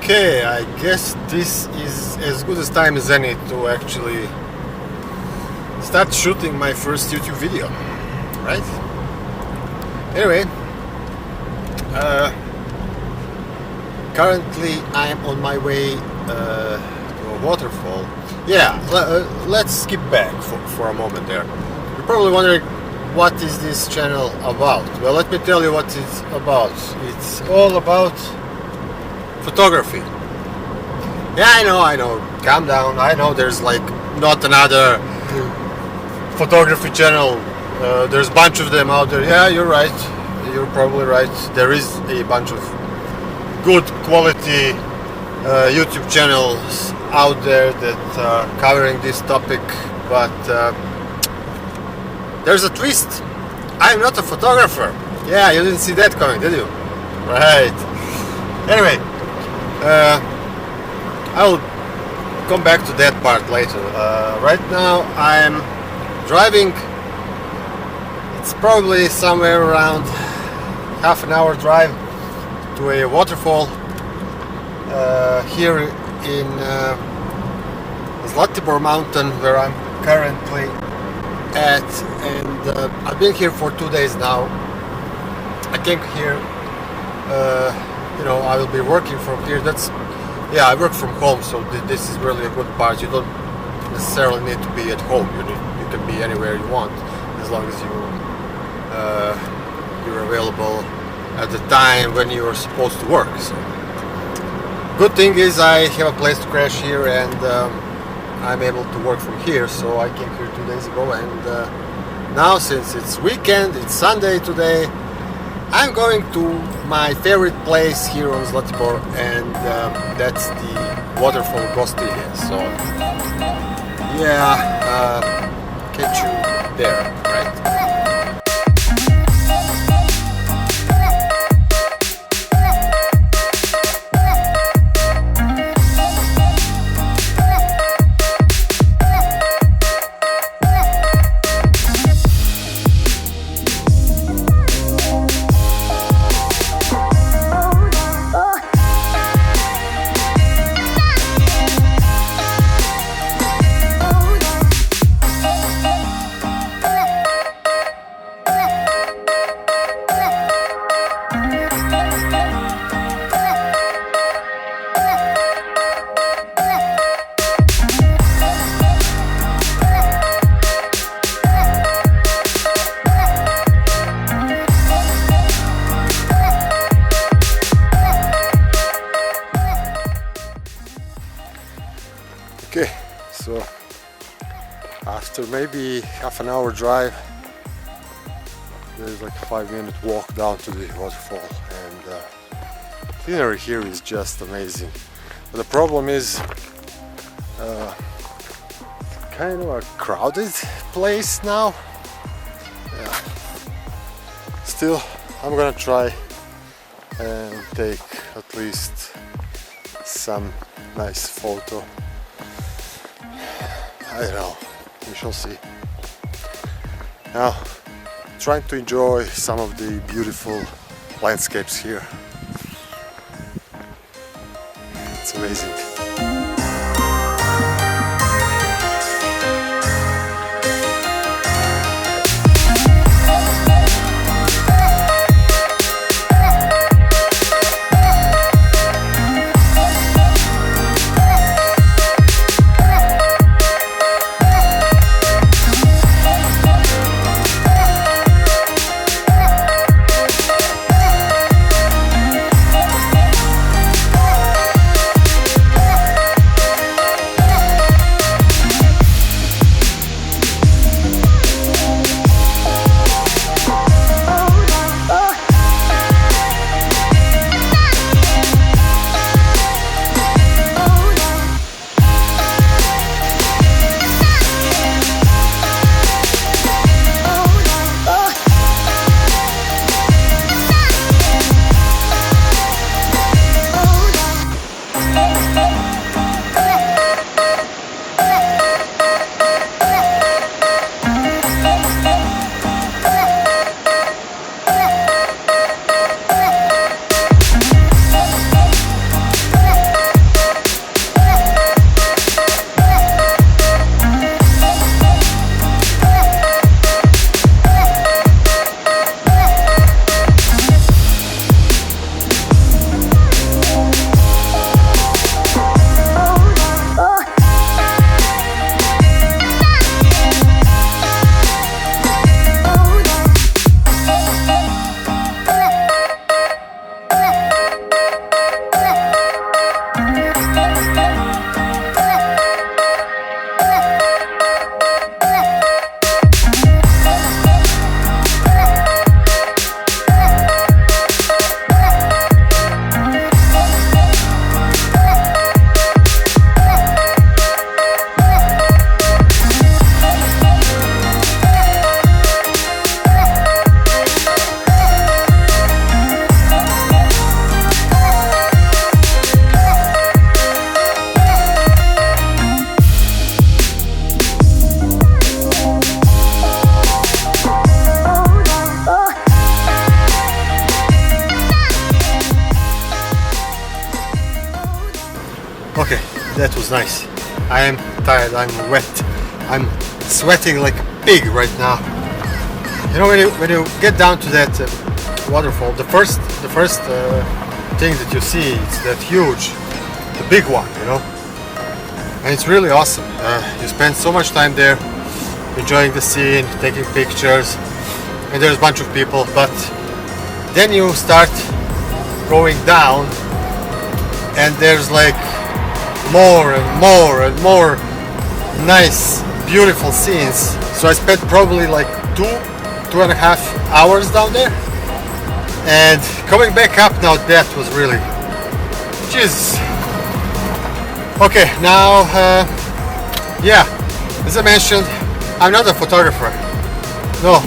Okay, I guess this is as good as time as any to actually start shooting my first YouTube video, right? Anyway, currently I am on my way to a waterfall. Yeah, let's skip back for a moment there. You're probably wondering, what is this channel about? Well, let me tell you what it's about. It's all about photography. Yeah, I know, calm down. I know there's like not another photography channel. There's a bunch of them out there. Yeah, you're right. You're probably right. There is a bunch of good quality YouTube channels out there that are covering this topic, but there's a twist. I'm not a photographer. Yeah, you didn't see that coming, did you? Right. Anyway, I'll come back to that part later. Right now I'm driving. It's probably somewhere around half an hour drive to a waterfall here in Zlatibor mountain, where I'm currently at, and I've been here for 2 days now. I came here, I will be working from here. I work from home, so this is really a good part. You don't necessarily need to be at home. You can be anywhere you want, as long as you're available at the time when you're supposed to work. So, good thing is I have a place to crash here, and I'm able to work from here. So I came here 2 days ago, and now, since it's weekend, it's Sunday today, I'm going to my favorite place here on Zlatibor, and that's the Waterfall Gostilje. So catch you there, right? Okay, so after maybe half an hour drive, there's like a 5-minute walk down to the waterfall, and scenery here is just amazing. But the problem is kind of a crowded place now. Yeah. Still, I'm gonna try and take at least some nice photo. I don't know, we shall see. Now, trying to enjoy some of the beautiful landscapes here. It's amazing. Okay, that was nice. I am tired, I'm wet, I'm sweating like a pig right now. You know, when you get down to that waterfall, the first thing that you see is that huge, the big one, you know, and it's really awesome. You spend so much time there, enjoying the scene, taking pictures, and there's a bunch of people, but then you start going down, and there's like more and more and more nice, beautiful scenes. So I spent probably like 2.5 hours down there, and coming back up now, that was really, Jesus. Okay, now, yeah, as I mentioned, I'm not a photographer. No,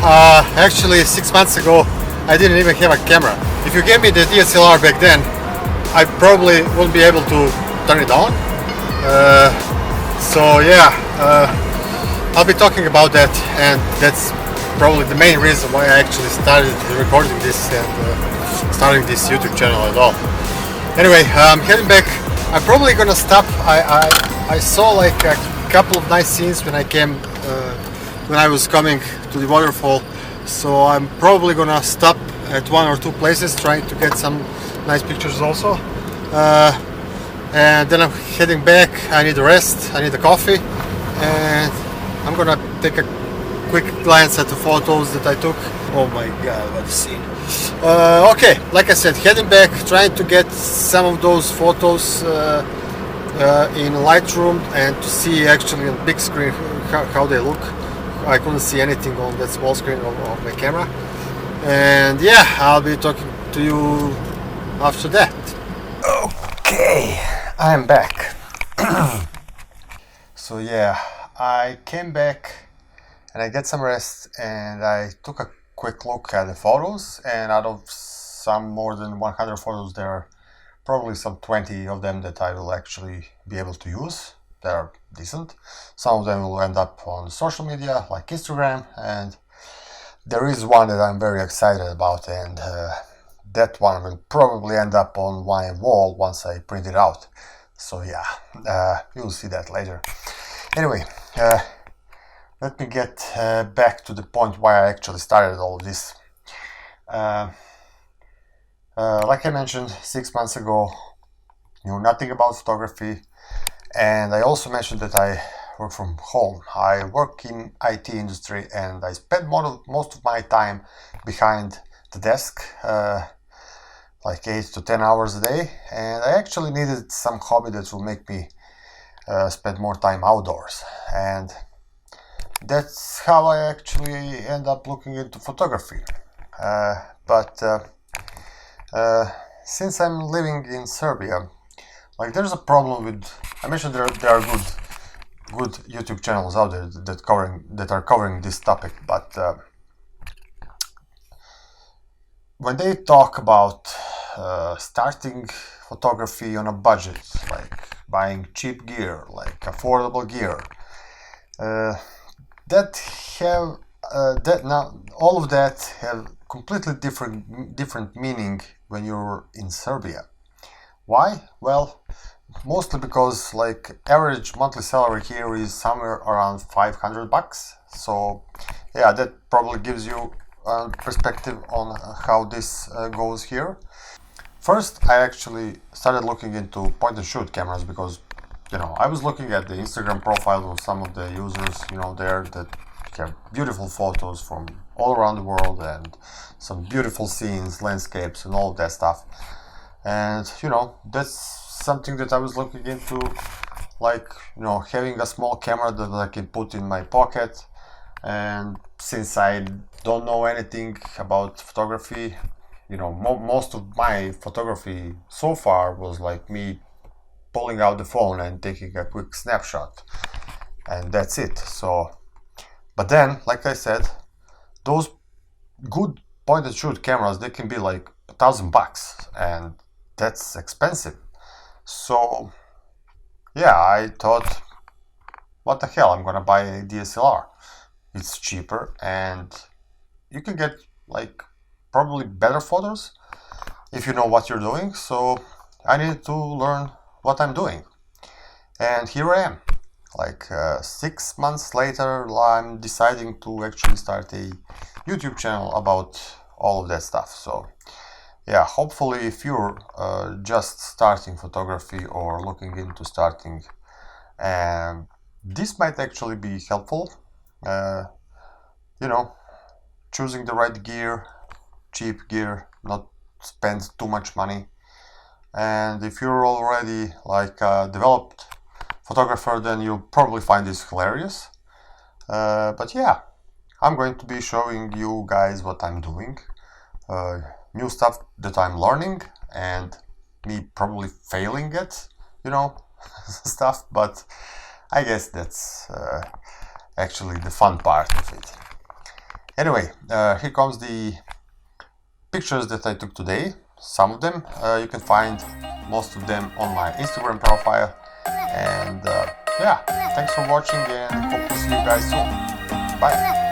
actually 6 months ago, I didn't even have a camera. If you gave me the DSLR back then, I probably wouldn't be able to turn it on. So yeah, I'll be talking about that, and that's probably the main reason why I actually started recording this and starting this YouTube channel at all. Anyway, I'm heading back. I'm probably gonna stop. I saw like a couple of nice scenes when I was coming to the waterfall, so I'm probably gonna stop at 1 or 2 places trying to get some nice pictures also. And then I'm heading back. I need a rest, I need a coffee, and I'm gonna take a quick glance at the photos that I took. Oh my god, what a scene. Okay, like I said, heading back, trying to get some of those photos in Lightroom and to see actually on big screen how they look. I couldn't see anything on that small screen of my camera. And yeah, I'll be talking to you after that. Okay, I'm back. So yeah, I came back and I get some rest, and I took a quick look at the photos, and out of some more than 100 photos, there are probably some 20 of them that I will actually be able to use. They're decent. Some of them will end up on social media like Instagram, and there is one that I'm very excited about, and that one will probably end up on my wall once I print it out. So yeah, you'll see that later. Anyway, let me get back to the point why I actually started all of this. Like I mentioned, 6 months ago, knew nothing about photography, and I also mentioned that I work from home. I work in IT industry, and I spend most of my time behind the desk, like 8 to 10 hours a day, and I actually needed some hobby that will make me spend more time outdoors, and that's how I actually end up looking into photography. But since I'm living in Serbia, like there's a problem with, I mentioned there are good YouTube channels out there that are covering this topic, but when they talk about starting photography on a budget, like buying cheap gear, like affordable gear, all of that have completely different meaning when you're in Serbia. Why? Well, mostly because like average monthly salary here is somewhere around $500. So yeah, that probably gives you a perspective on how this goes here. First, I actually started looking into point and shoot cameras because, you know, I was looking at the Instagram profiles of some of the users, you know, there that have beautiful photos from all around the world and some beautiful scenes, landscapes, and all of that stuff. And, you know, that's something that I was looking into, like, you know, having a small camera that I can put in my pocket. And since I don't know anything about photography, you know, most of my photography so far was like me pulling out the phone and taking a quick snapshot, and that's it. So, but then, like I said, those good point and shoot cameras, they can be like $1,000, and that's expensive. So yeah, I thought, what the hell, I'm gonna buy a DSLR. It's cheaper and you can get like probably better photos if you know what you're doing. So I needed to learn what I'm doing. And here I am, like 6 months later. I'm deciding to actually start a YouTube channel about all of that stuff. So yeah, hopefully if you're just starting photography or looking into starting, this might actually be helpful. You know, choosing the right gear, cheap gear, not spend too much money. And if you're already like a developed photographer, then you'll probably find this hilarious. But yeah, I'm going to be showing you guys what I'm doing, new stuff that I'm learning, and me probably failing at, you know, stuff, but I guess that's actually the fun part of it. Anyway, here comes the pictures that I took today. Some of them you can find most of them on my Instagram profile. And yeah, thanks for watching, and hope to see you guys soon. Bye.